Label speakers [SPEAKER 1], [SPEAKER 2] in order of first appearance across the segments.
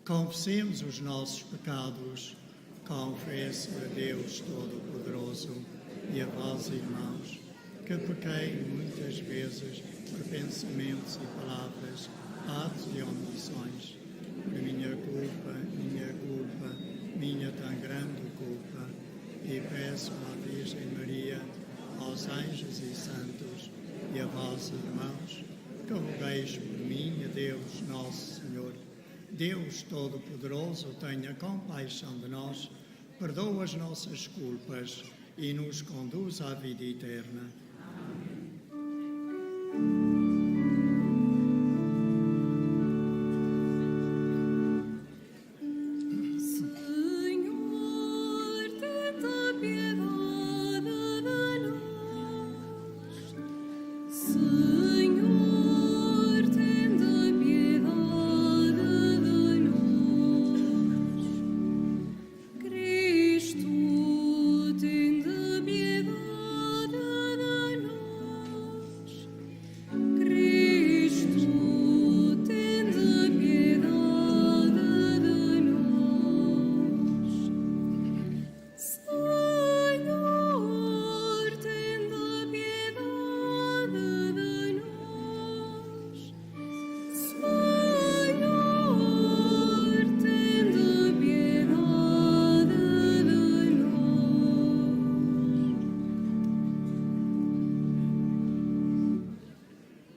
[SPEAKER 1] Confessemos os nossos pecados, confesso a Deus Todo-Poderoso e a vós, irmãos, que pequei muitas vezes por pensamentos e palavras, atos e omissões, por minha culpa, minha tão grande culpa, e peço à Virgem Maria, aos anjos e santos, e a vós, irmãos, que rogueis por mim a Deus Nosso Senhor. Deus Todo-Poderoso, tenha compaixão de nós, perdoa as nossas culpas e nos conduz à vida eterna.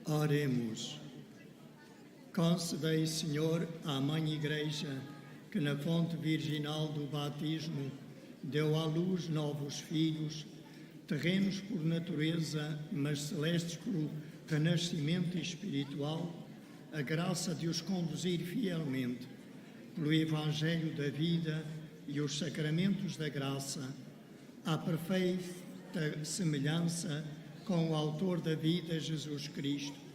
[SPEAKER 1] Oremos. Concedei, Senhor, à Mãe Igreja, que na fonte virginal do batismo deu à luz novos filhos, terrenos por natureza, mas celestes por renascimento espiritual, a graça de os conduzir fielmente pelo Evangelho da vida e os sacramentos da graça, à perfeita semelhança com o Autor da vida, Jesus Cristo,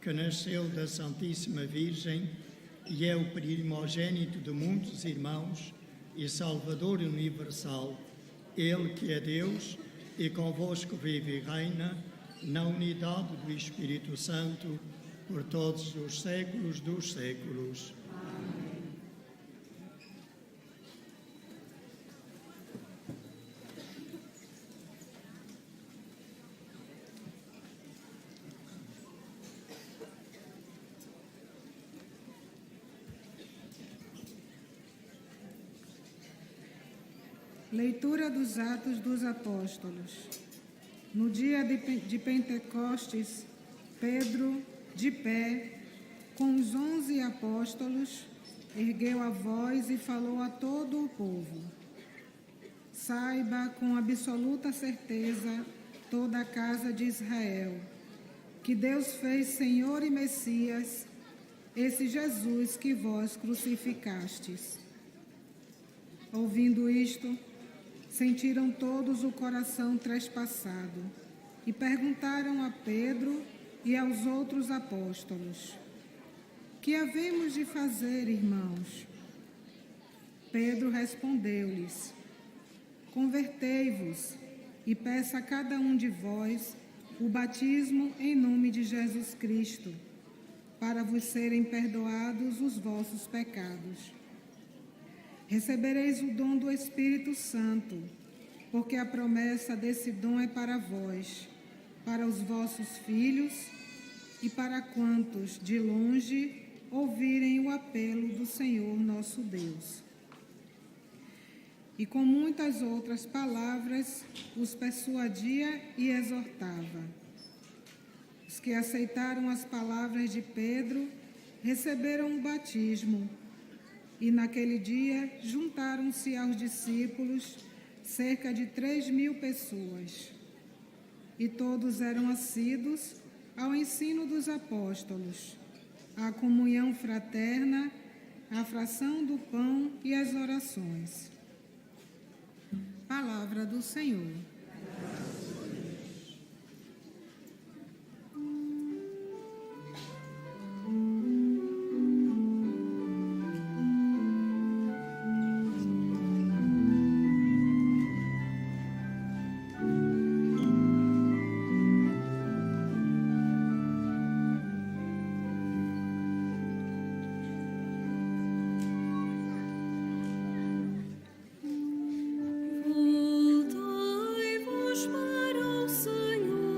[SPEAKER 1] que nasceu da Santíssima Virgem e é o primogênito de muitos irmãos e Salvador universal, Ele que é Deus e convosco vive e reina na unidade do Espírito Santo por todos os séculos dos séculos.
[SPEAKER 2] Leitura dos Atos dos Apóstolos. No dia de Pentecostes, Pedro, de pé, com os 11 apóstolos, ergueu a voz e falou a todo o povo. Saiba com absoluta certeza toda a casa de Israel, que Deus fez Senhor e Messias, esse Jesus que vós crucificastes. Ouvindo isto, sentiram todos o coração trespassado e perguntaram a Pedro e aos outros apóstolos: que havemos de fazer, irmãos? Pedro respondeu-lhes: convertei-vos e peça a cada um de vós o batismo em nome de Jesus Cristo, para vos serem perdoados os vossos pecados. Recebereis o dom do Espírito Santo, porque a promessa desse dom é para vós, para os vossos filhos e para quantos de longe ouvirem o apelo do Senhor nosso Deus. E com muitas outras palavras os persuadia e exortava. Os que aceitaram as palavras de Pedro receberam o batismo, e naquele dia juntaram-se aos discípulos cerca de 3.000 pessoas. E todos eram assíduos ao ensino dos apóstolos, à comunhão fraterna, à fração do pão e às orações. Palavra do Senhor.
[SPEAKER 3] Voltai-vos para o Senhor.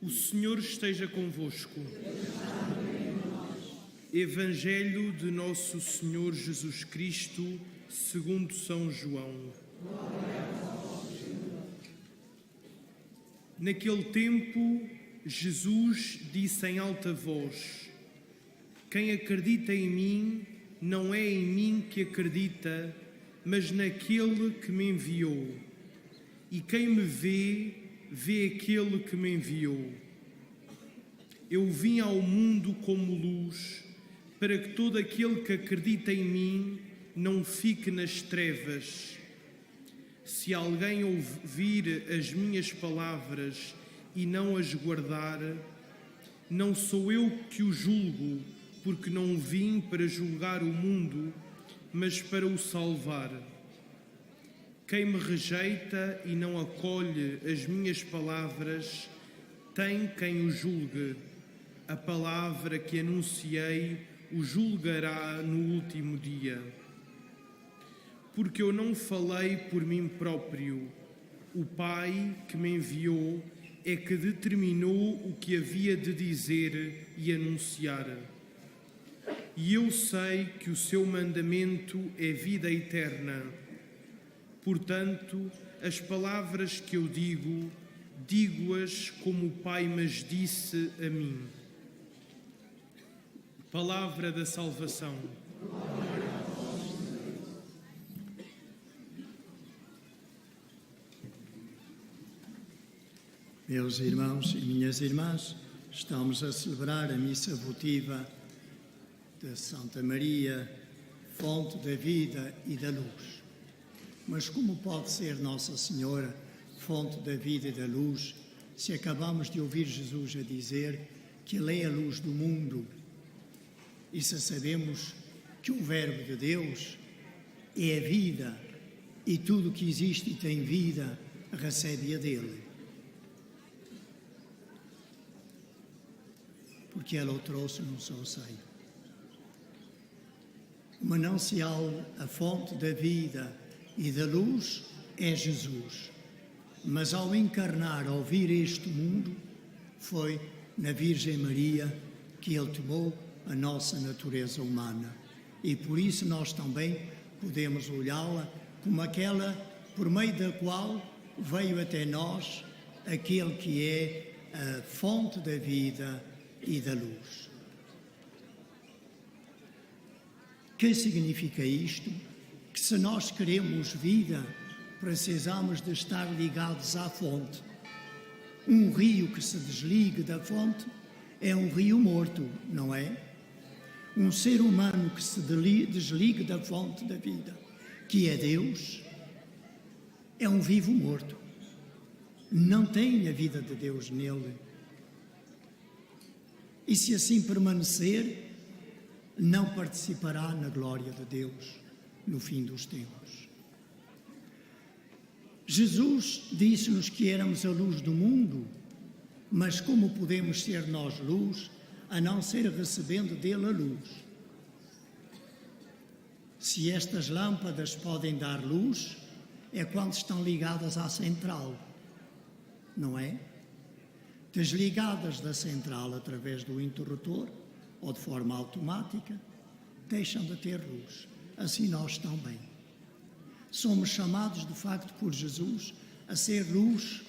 [SPEAKER 3] O Senhor esteja convosco. Evangelho de Nosso Senhor Jesus Cristo, segundo São João. Naquele tempo, Jesus disse em alta voz: quem acredita em mim, não é em mim que acredita, mas naquele que me enviou. E quem me vê, vê aquele que me enviou. Eu vim ao mundo como luz, para que todo aquele que acredita em mim não fique nas trevas. Se alguém ouvir as minhas palavras e não as guardar, não sou eu que o julgo, porque não vim para julgar o mundo, mas para o salvar. Quem me rejeita e não acolhe as minhas palavras, tem quem o julgue. A palavra que anunciei o julgará no último dia. Porque eu não falei por mim próprio. O Pai que me enviou é que determinou o que havia de dizer e anunciar. E eu sei que o seu mandamento é vida eterna. Portanto, as palavras que eu digo, digo-as como o Pai mas disse a mim. Palavra da salvação.
[SPEAKER 1] Meus irmãos e minhas irmãs, estamos a celebrar a missa votiva de Santa Maria, fonte da vida e da luz. Mas como pode ser Nossa Senhora fonte da vida e da luz se acabamos de ouvir Jesus a dizer que Ele é a luz do mundo? E se sabemos que o Verbo de Deus é a vida e tudo que existe e tem vida recebe a dele. Porque Ele o trouxe num só seio. O manancial, a fonte da vida e da luz é Jesus. Mas ao encarnar, ao vir este mundo, foi na Virgem Maria que Ele tomou a nossa natureza humana. E por isso nós também podemos olhá-la como aquela por meio da qual veio até nós aquele que é a fonte da vida e da luz. Que significa isto? Que se nós queremos vida, precisamos de estar ligados à fonte. Um rio que se desligue da fonte é um rio morto, não é? Um ser humano que se desligue da fonte da vida, que é Deus, é um vivo morto. Não tem a vida de Deus nele. E se assim permanecer, não participará na glória de Deus no fim dos tempos. Jesus disse-nos que éramos a luz do mundo, mas como podemos ser nós luz, a não ser recebendo dele a luz? Se estas lâmpadas podem dar luz, é quando estão ligadas à central, não é? Desligadas da central através do interruptor ou de forma automática, deixam de ter luz. Assim nós também. Somos chamados, de facto, por Jesus a ser luz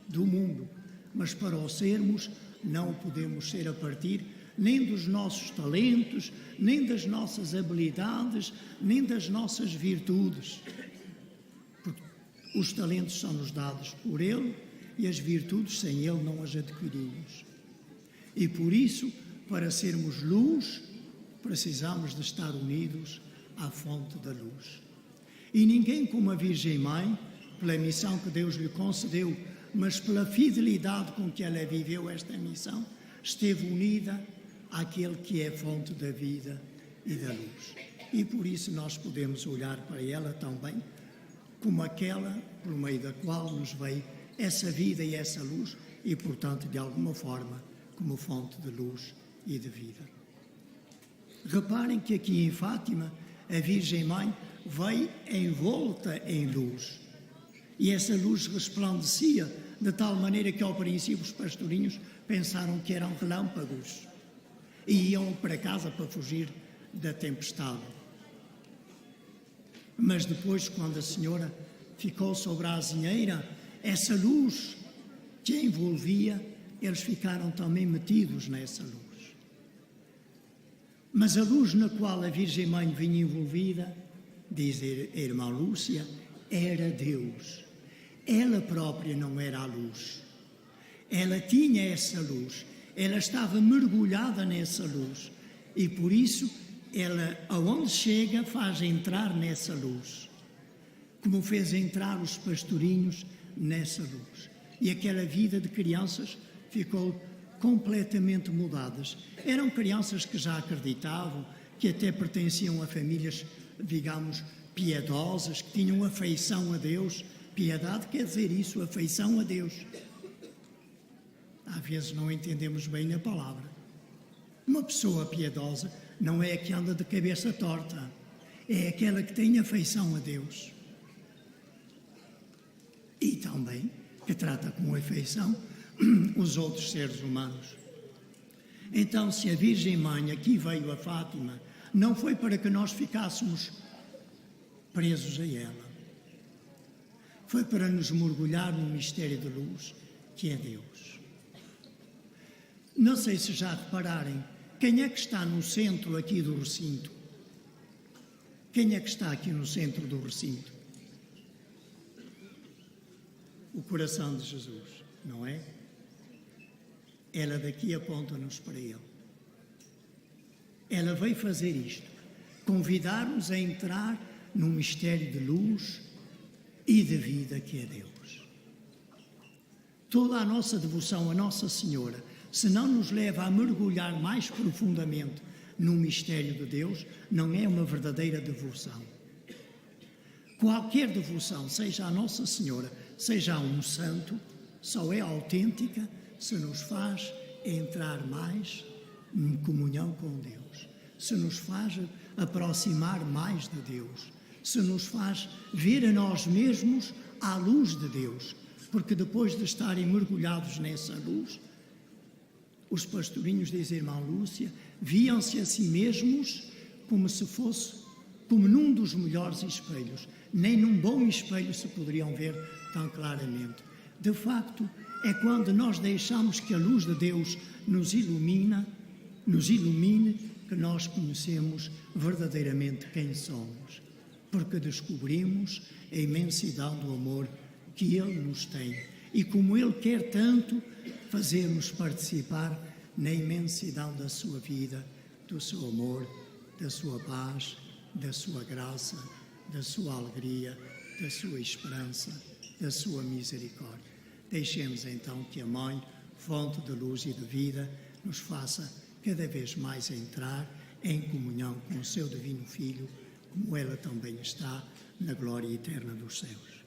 [SPEAKER 1] do mundo, mas para o sermos, não o podemos ser a partir nem dos nossos talentos, nem das nossas habilidades, nem das nossas virtudes. Porque os talentos são-nos dados por Ele e as virtudes sem Ele não as adquirimos. E por isso, para sermos luz, precisamos de estar unidos à fonte da luz. E ninguém como a Virgem Mãe, pela missão que Deus lhe concedeu, mas pela fidelidade com que ela viveu esta missão, esteve unida àquele que é a fonte da vida e da luz. E por isso nós podemos olhar para ela também como aquela por meio da qual nos veio essa vida e essa luz e, portanto, de alguma forma, como fonte de luz e de vida. Reparem que aqui em Fátima, a Virgem Mãe veio envolta em luz. E essa luz resplandecia de tal maneira que ao princípio os pastorinhos pensaram que eram relâmpagos e iam para casa para fugir da tempestade. Mas depois, quando a senhora ficou sobre a azinheira, essa luz que a envolvia, eles ficaram também metidos nessa luz. Mas a luz na qual a Virgem Mãe vinha envolvida, diz a irmã Lúcia, era Deus. Ela própria não era a luz. Ela tinha essa luz. Ela estava mergulhada nessa luz. E por isso, ela, aonde chega, faz entrar nessa luz. Como fez entrar os pastorinhos nessa luz. E aquela vida de crianças ficou completamente mudadas. Eram crianças que já acreditavam, que até pertenciam a famílias, digamos, piedosas, que tinham afeição a Deus. Piedade quer dizer isso, afeição a Deus. Às vezes não entendemos bem a palavra. Uma pessoa piedosa não é a que anda de cabeça torta, é aquela que tem afeição a Deus. E também que trata com afeição os outros seres humanos. Então, se a Virgem Mãe aqui veio a Fátima, não foi para que nós ficássemos presos a ela. Foi para nos mergulhar num mistério de luz, que é Deus. Não sei se já repararem, quem é que está no centro aqui do recinto? Quem é que está aqui no centro do recinto? O coração de Jesus, não é? Ela daqui aponta-nos para Ele. Ela veio fazer isto, convidar-nos a entrar num mistério de luz e de vida que é Deus. Toda a nossa devoção a Nossa Senhora, se não nos leva a mergulhar mais profundamente no mistério de Deus, não é uma verdadeira devoção. Qualquer devoção, seja a Nossa Senhora, seja a um santo, só é autêntica se nos faz entrar mais em comunhão com Deus, se nos faz aproximar mais de Deus, se nos faz ver a nós mesmos à luz de Deus, porque depois de estarem mergulhados nessa luz, os pastorinhos, diz a irmã Lúcia, viam-se a si mesmos como se fosse, como num dos melhores espelhos. Nem num bom espelho se poderiam ver tão claramente. De facto, é quando nós deixamos que a luz de Deus nos ilumine, que nós conhecemos verdadeiramente quem somos, porque descobrimos a imensidão do amor que Ele nos tem e como Ele quer tanto fazer-nos participar na imensidão da sua vida, do seu amor, da sua paz, da sua graça, da sua alegria, da sua esperança, da sua misericórdia. Deixemos então que a Mãe, fonte de luz e de vida, nos faça cada vez mais entrar em comunhão com o seu divino Filho, como ela também está na glória eterna dos céus.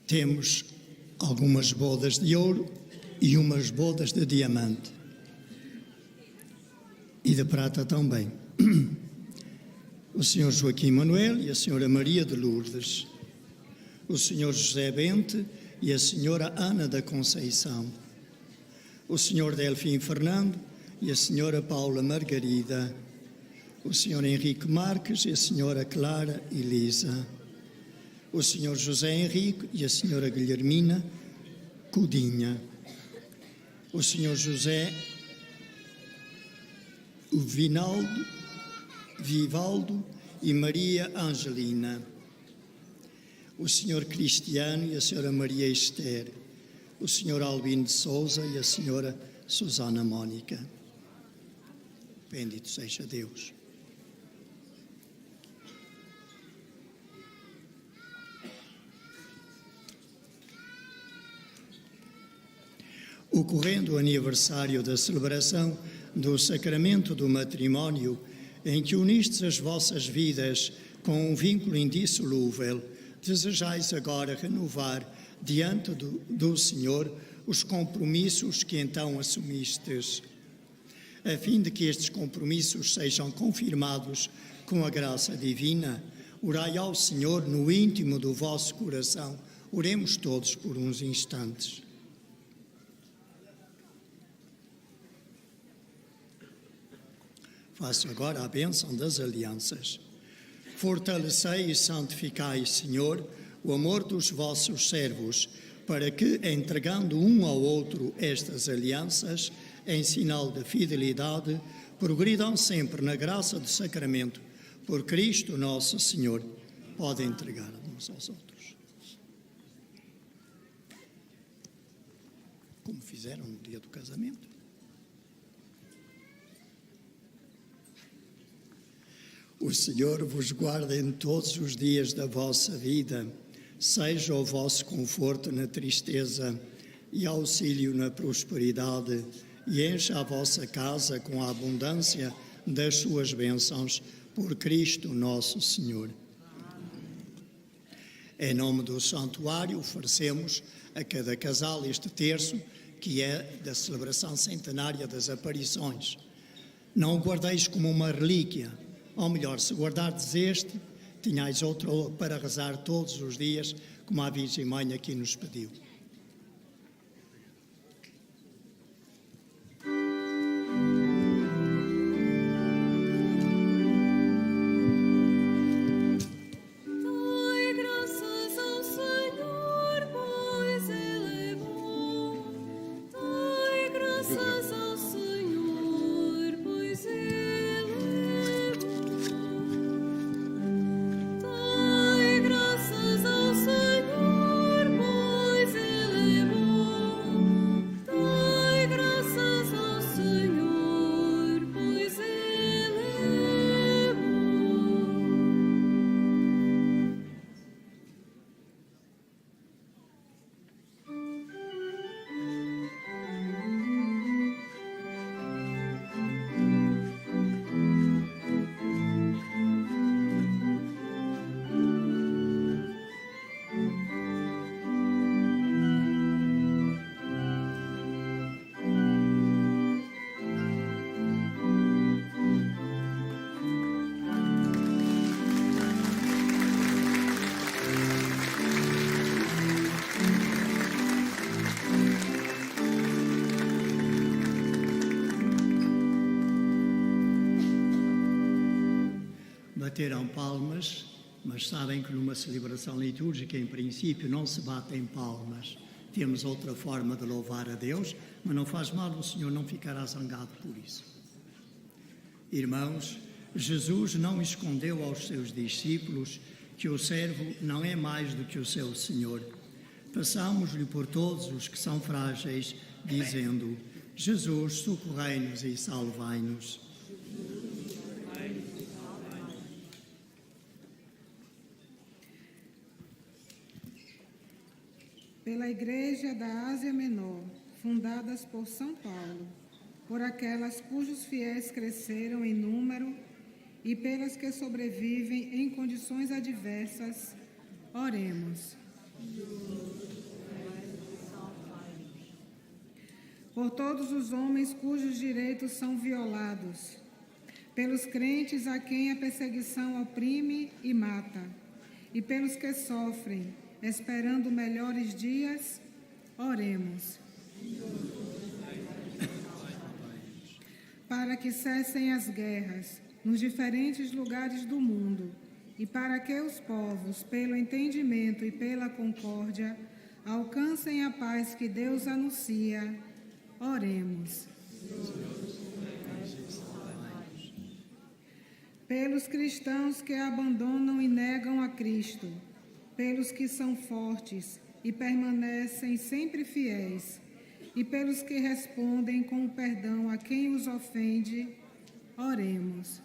[SPEAKER 1] Temos algumas bodas de ouro e umas bodas de diamante. E de prata também. O Sr. Joaquim Manuel e a Sra. Maria de Lourdes. O Sr. José Bente e a Sra. Ana da Conceição. O Sr. Delfim Fernando e a Sra. Paula Margarida. O Sr. Henrique Marques e a Sra. Clara Elisa. O Sr. José Henrique e a Sra. Guilhermina Codinha. O Sr. José Vivaldo e Maria Angelina. O Sr. Cristiano e a Sra. Maria Esther. O Sr. Albino de Souza e a Sra. Susana Mónica. Bendito seja Deus. Ocorrendo o aniversário da celebração do sacramento do matrimónio em que unistes as vossas vidas com um vínculo indissolúvel, desejais agora renovar diante do Senhor os compromissos que então assumistes, a fim de que estes compromissos sejam confirmados com a graça divina. Orai ao Senhor no íntimo do vosso coração. Oremos todos por uns instantes. Faço agora a bênção das alianças. Fortalecei e santificai, Senhor, o amor dos vossos servos, para que, entregando um ao outro estas alianças, em sinal de fidelidade, progridam sempre na graça do sacramento. Por Cristo nosso Senhor, podem entregar uns aos outros. Como fizeram no dia do casamento. O Senhor vos guarde em todos os dias da vossa vida, seja o vosso conforto na tristeza e auxílio na prosperidade, e encha a vossa casa com a abundância das suas bênçãos, por Cristo nosso Senhor. Em nome do santuário, oferecemos a cada casal este terço, que é da celebração centenária das aparições. Não o guardeis como uma relíquia, ou melhor, se guardardes este, tinhais outro para rezar todos os dias, como a Virgem Mãe aqui nos pediu. Bateram palmas, mas sabem que numa celebração litúrgica, em princípio, não se batem palmas. Temos outra forma de louvar a Deus, mas não faz mal, o Senhor não ficará zangado por isso. Irmãos, Jesus não escondeu aos seus discípulos que o servo não é mais do que o seu Senhor. Peçamos-lhe por todos os que são frágeis, dizendo: Jesus, socorrei-nos e salvai-nos.
[SPEAKER 2] Pela Igreja da Ásia Menor, fundadas por São Paulo, por aquelas cujos fiéis cresceram em número e pelas que sobrevivem em condições adversas, oremos. Por todos os homens cujos direitos são violados, pelos crentes a quem a perseguição oprime e mata, e pelos que sofrem, esperando melhores dias, oremos. Para que cessem as guerras nos diferentes lugares do mundo e para que os povos, pelo entendimento e pela concórdia, alcancem a paz que Deus anuncia, oremos. Pelos cristãos que abandonam e negam a Cristo, pelos que são fortes e permanecem sempre fiéis, e pelos que respondem com o perdão a quem os ofende, oremos.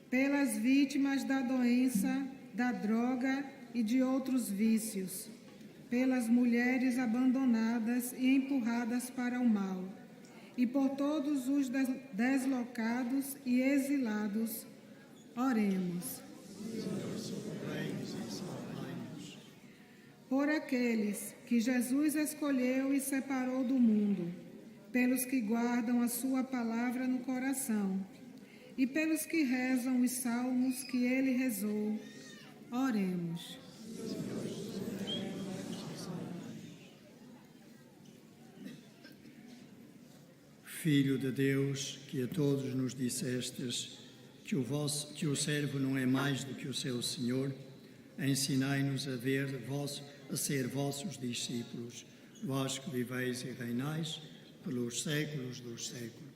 [SPEAKER 2] Pelas vítimas da doença, da droga e de outros vícios, pelas mulheres abandonadas e empurradas para o mal, e por todos os deslocados e exilados. Oremos.
[SPEAKER 1] Socorrei-nos e salvai-nos.
[SPEAKER 2] Por aqueles que Jesus escolheu e separou do mundo, pelos que guardam a sua palavra no coração e pelos que rezam os salmos que ele rezou. Oremos.
[SPEAKER 1] Filho de Deus, que a todos nos dissestes que o servo não é mais do que o seu Senhor, ensinai-nos a ser vossos discípulos, vós que viveis e reinais pelos séculos dos séculos.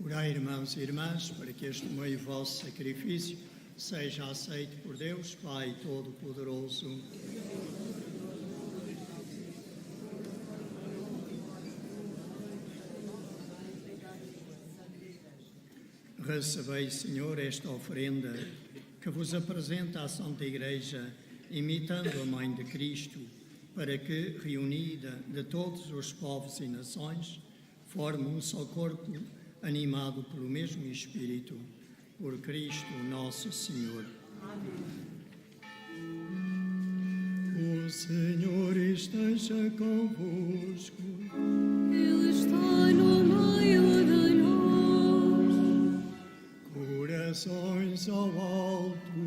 [SPEAKER 1] Orai, irmãos e irmãs, para que este meu vosso sacrifício seja aceito por Deus, Pai Todo-Poderoso. Recebei, Senhor, esta oferenda que vos apresenta a Santa Igreja, imitando a Mãe de Cristo, para que, reunida de todos os povos e nações, forme um só corpo, animado pelo mesmo Espírito, por Cristo nosso Senhor. Amém. O Senhor esteja convosco.
[SPEAKER 4] Ele está no meio de nós.
[SPEAKER 1] Corações ao alto.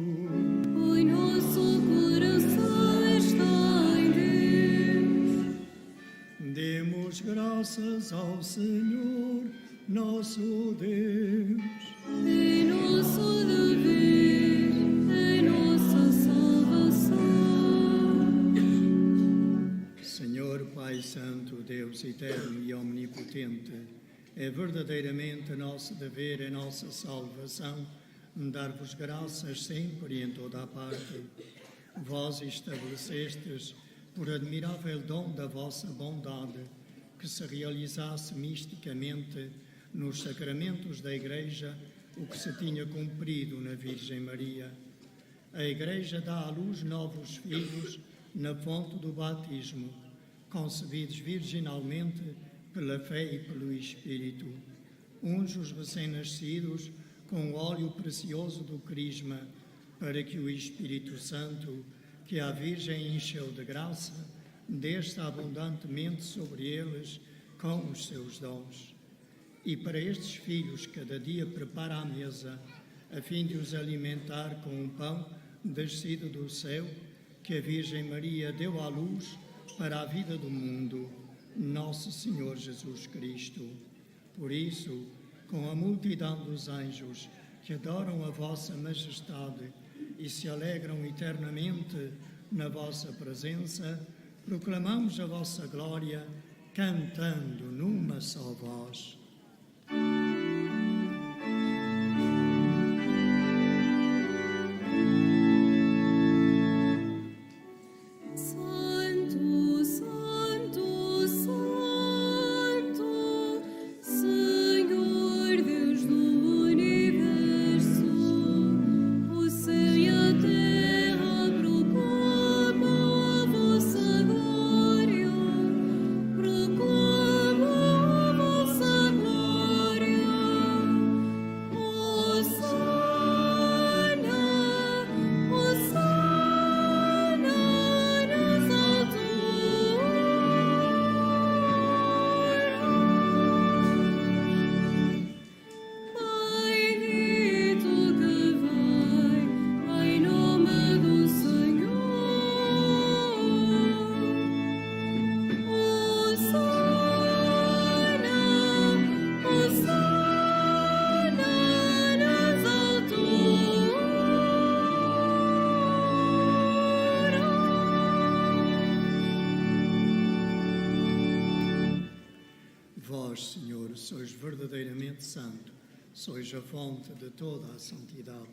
[SPEAKER 4] O nosso coração está em Deus.
[SPEAKER 1] Demos graças ao Senhor, nosso Deus.
[SPEAKER 4] É nosso dever, é nossa salvação.
[SPEAKER 1] Senhor Pai Santo, Deus eterno e omnipotente, é verdadeiramente nosso dever, é nossa salvação, dar-vos graças sempre e em toda a parte. Vós estabelecestes, por admirável dom da vossa bondade, que se realizasse misticamente nos sacramentos da Igreja o que se tinha cumprido na Virgem Maria. A Igreja dá à luz novos filhos na fonte do batismo, concebidos virginalmente pela fé e pelo Espírito. Unge os recém-nascidos com o óleo precioso do crisma, para que o Espírito Santo, que a Virgem encheu de graça, desça abundantemente sobre eles com os seus dons. E para estes filhos cada dia prepara a mesa, a fim de os alimentar com um pão descido do céu, que a Virgem Maria deu à luz para a vida do mundo, nosso Senhor Jesus Cristo. Por isso, com a multidão dos anjos que adoram a vossa majestade e se alegram eternamente na vossa presença, proclamamos a vossa glória, cantando numa só voz. Vós, Senhor, sois verdadeiramente santo, sois a fonte de toda a santidade.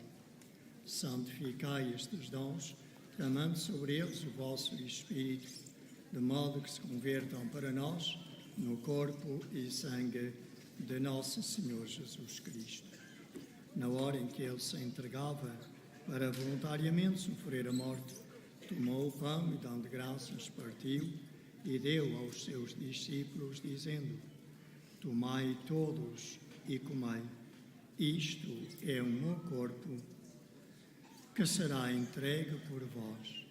[SPEAKER 1] Santificai estes dons, derramando sobre eles o vosso Espírito, de modo que se convertam para nós no corpo e sangue de nosso Senhor Jesus Cristo. Na hora em que ele se entregava para voluntariamente sofrer a morte, tomou o pão e, dando graças, partiu e deu aos seus discípulos, dizendo: Tomai todos e comei. Isto é o meu corpo, que será entregue por vós.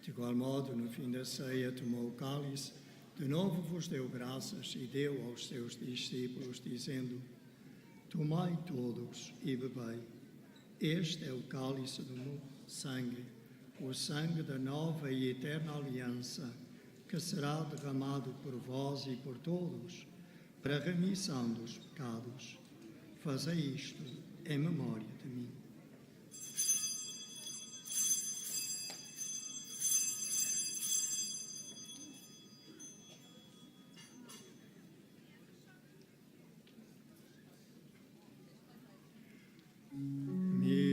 [SPEAKER 1] De igual modo, no fim da ceia, tomou o cálice, de novo vos deu graças e deu aos seus discípulos, dizendo: Tomai todos e bebei. Este é o cálice do meu sangue, o sangue da nova e eterna aliança, que será derramado por vós e por todos, para a remissão dos pecados. Fazei isto em memória de mim.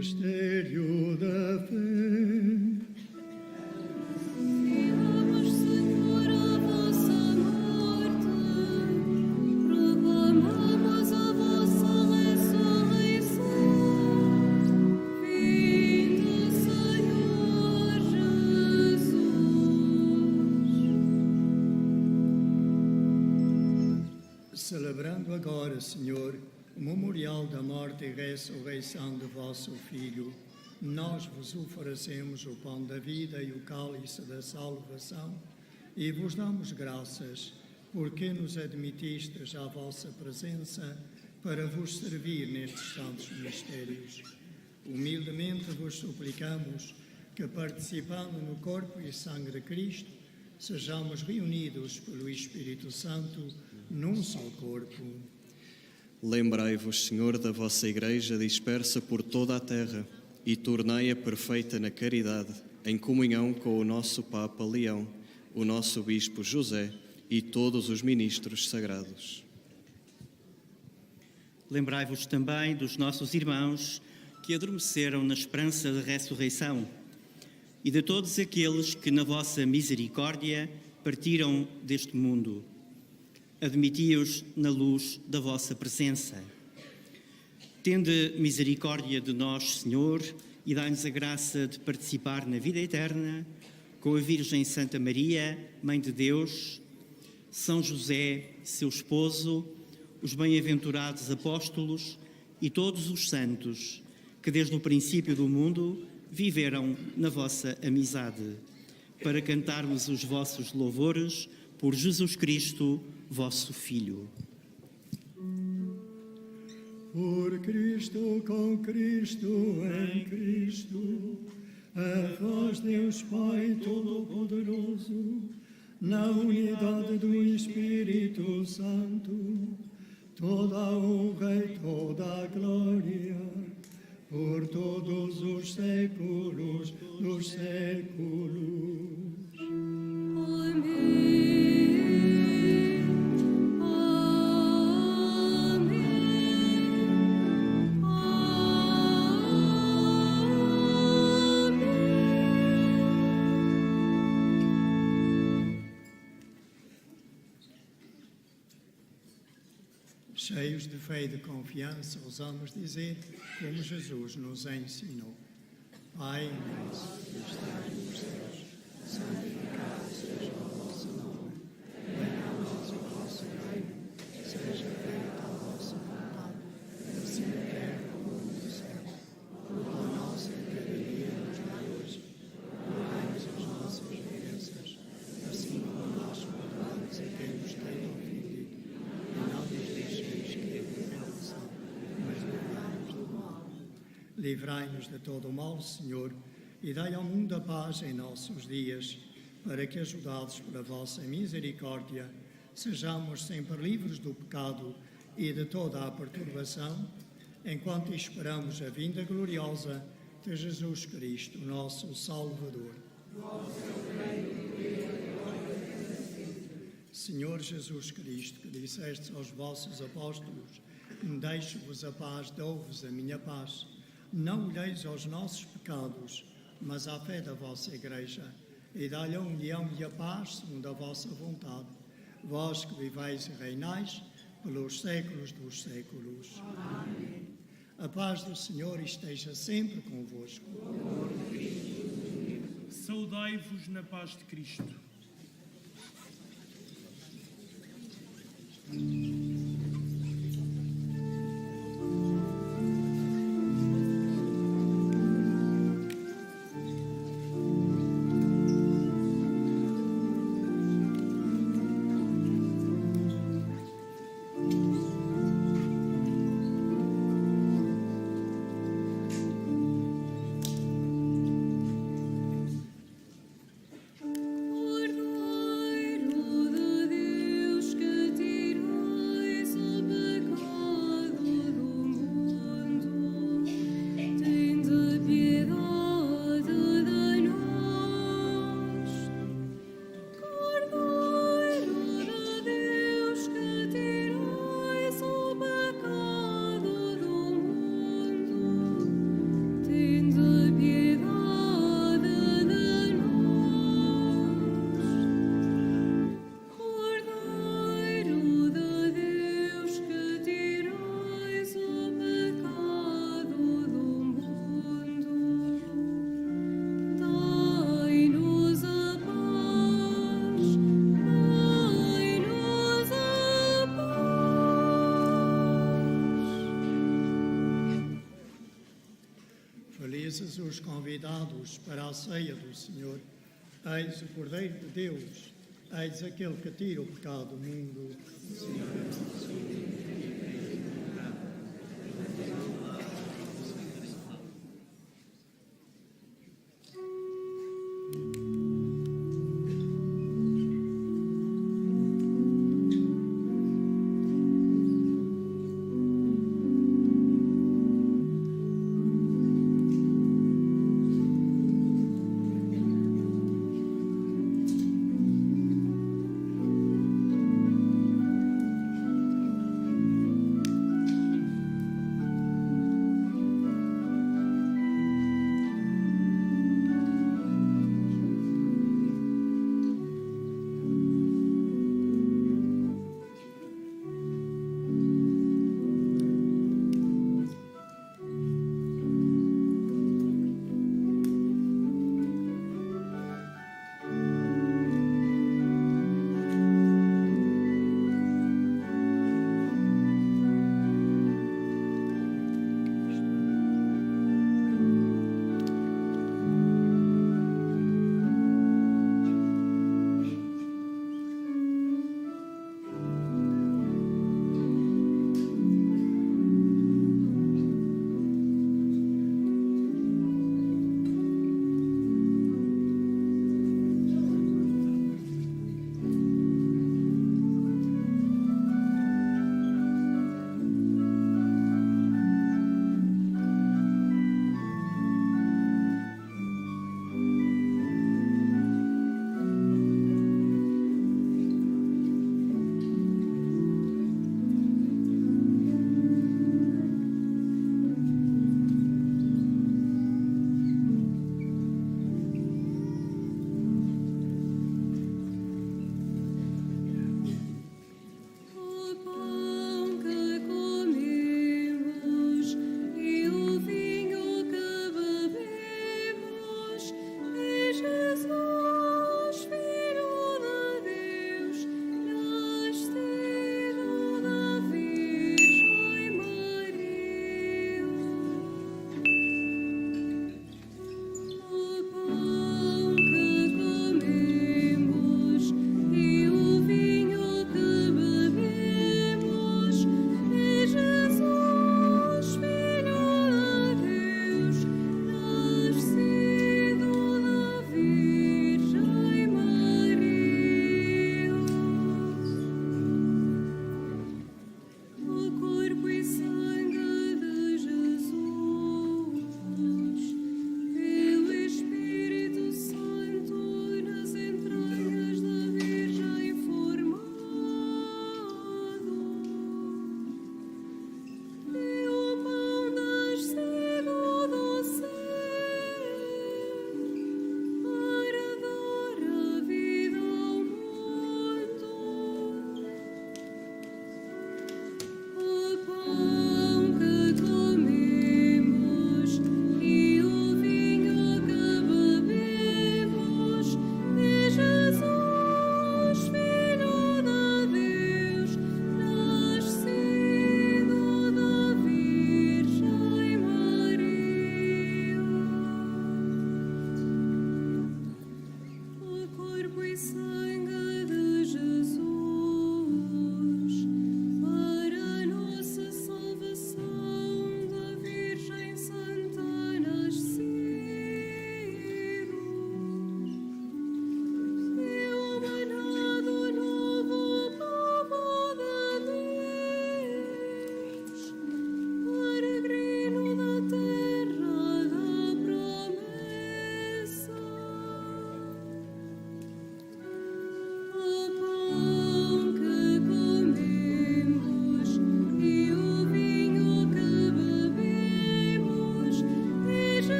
[SPEAKER 1] Mistério da fé.
[SPEAKER 4] Vivamos, Senhor, a vossa morte, proclamamos a vossa ressurreição. Vinde, Senhor Jesus.
[SPEAKER 1] Celebrando agora, Senhor, o memorial da morte e ressurreição de vosso Filho, nós vos oferecemos o pão da vida e o cálice da salvação e vos damos graças porque nos admitistes à vossa presença para vos servir nestes santos mistérios. Humildemente vos suplicamos que, participando no corpo e sangue de Cristo, sejamos reunidos pelo Espírito Santo num só corpo.
[SPEAKER 5] Lembrai-vos, Senhor, da vossa Igreja dispersa por toda a terra e tornai-a perfeita na caridade, em comunhão com o nosso Papa Leão, o nosso Bispo José e todos os ministros sagrados.
[SPEAKER 6] Lembrai-vos também dos nossos irmãos que adormeceram na esperança da ressurreição e de todos aqueles que, na vossa misericórdia, partiram deste mundo. Admiti-os na luz da vossa presença. Tende misericórdia de nós, Senhor, e dai-nos a graça de participar na vida eterna com a Virgem Santa Maria, Mãe de Deus, São José, seu esposo, os bem-aventurados apóstolos e todos os santos que desde o princípio do mundo viveram na vossa amizade, para cantarmos os vossos louvores por Jesus Cristo, vosso Filho.
[SPEAKER 1] Por Cristo, com Cristo, em Cristo, a vós, Deus Pai Todo-Poderoso, na unidade do Espírito Santo, toda a honra e toda a glória, por todos os séculos dos séculos.
[SPEAKER 4] Amém.
[SPEAKER 1] Cheios de fé e de confiança, ousamos dizer, como Jesus nos ensinou: Pai nosso que estás nos céus, santificado seja o vosso nome. Venha a nós o vosso reino, seja feita a vossa vontade, assim na terra como no céu. O pão nosso de cada dia nos dai hoje, perdoai-nos as nossas ofensas, assim como nós perdoamos a quem nos tem ofendido. E não nos deixeis cair em tentação, mas livrai-nos do mal. Livrai-nos de todo o mal, Senhor, e dai ao mundo a paz em nossos dias, para que, ajudados pela vossa misericórdia, sejamos sempre livres do pecado e de toda a perturbação, enquanto esperamos a vinda gloriosa de Jesus Cristo, nosso Salvador. Senhor Jesus Cristo, que disseste aos vossos apóstolos: deixo-vos a paz, dou-vos a minha paz. Não olheis aos nossos pecados, mas à fé da vossa Igreja, e dá-lhe a união e a paz segundo a vossa vontade. Vós que viveis e reinais pelos séculos dos séculos. Amém. A paz do Senhor esteja sempre convosco.
[SPEAKER 3] Saudai-vos na paz de Cristo.
[SPEAKER 1] Felizes os convidados para a ceia do Senhor. Eis o Cordeiro de Deus, eis aquele que tira o pecado do mundo.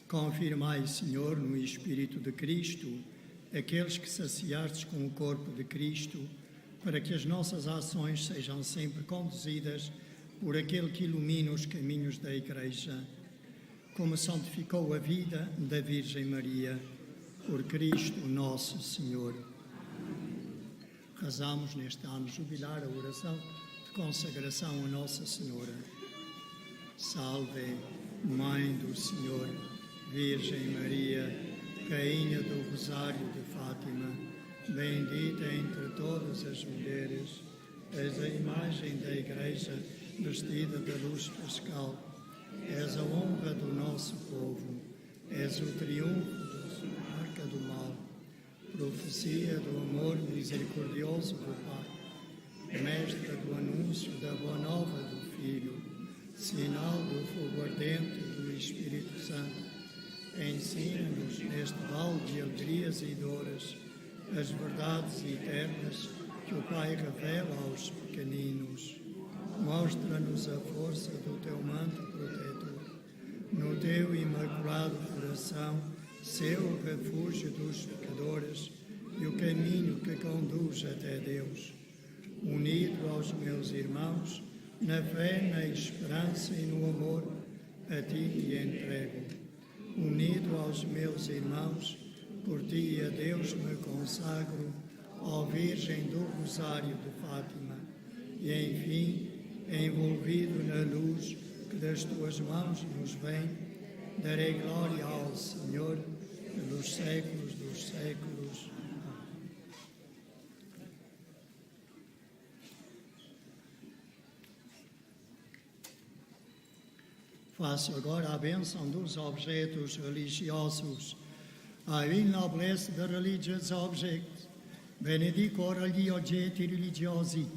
[SPEAKER 1] Confirmai, Senhor, no Espírito de Cristo, aqueles que saciastes com o corpo de Cristo, para que as nossas ações sejam sempre conduzidas por aquele que ilumina os caminhos da Igreja, como santificou a vida da Virgem Maria, por Cristo nosso Senhor. Rezamos neste ano jubilar a oração de consagração a Nossa Senhora. Salve, Mãe do Senhor, Virgem Maria, Rainha do Rosário de Fátima, bendita entre todas as mulheres, és a imagem da Igreja vestida da luz pascal, és a honra do nosso povo, és o triunfo da marca do mal, profecia do amor misericordioso do Pai, mestra do anúncio da boa nova do Filho, sinal do fogo ardente do Espírito Santo. Ensina-nos neste vale de alegrias e dores as verdades eternas que o Pai revela aos pequeninos. Mostra-nos a força do teu manto protetor. No teu imaculado coração, seu o refúgio dos pecadores e o caminho que conduz até Deus. Unido aos meus irmãos, na fé, na esperança e no amor, a ti me entrego. Unido aos meus irmãos, por ti e a Deus me consagro, ó Virgem do Rosário de Fátima, e enfim, envolvido na luz que das tuas mãos nos vem, darei glória ao Senhor pelos séculos dos séculos. Amém. Faço agora a bênção dos objetos religiosos. Il noblesse de religious objects. Benedico ora gli oggetti religiosi.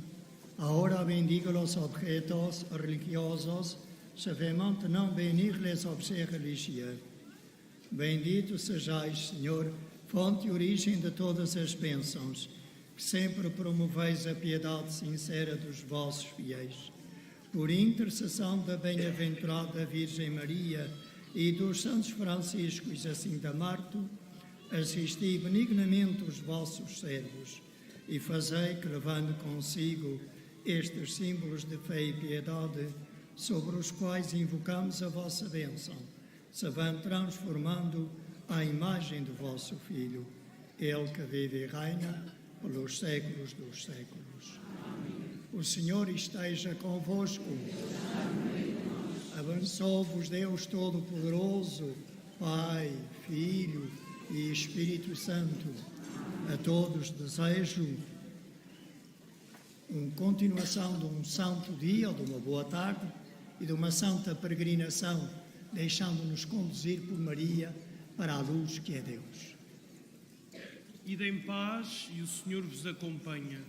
[SPEAKER 1] Ahora bendigo los objetos religiosos. Je vais maintenant bénir les objets religieux. Bendito sejais, Senhor, fonte e origem de todas as bênçãos, que sempre promoveis a piedade sincera dos vossos fiéis. Por intercessão da bem-aventurada Virgem Maria e dos santos Francisco e Jacinta Marto, assisti benignamente os vossos servos e fazei que, levando consigo estes símbolos de fé e piedade, sobre os quais invocamos a vossa bênção, se vão transformando à imagem do vosso Filho, Ele que vive e reina pelos séculos dos séculos. O Senhor esteja convosco. Abençoe-vos Deus Todo-Poderoso, Pai, Filho e Espírito Santo. A todos desejo uma continuação de um santo dia, ou de uma boa tarde, e de uma santa peregrinação, deixando-nos conduzir por Maria para a luz que é Deus.
[SPEAKER 3] Ide em paz e o Senhor vos acompanha.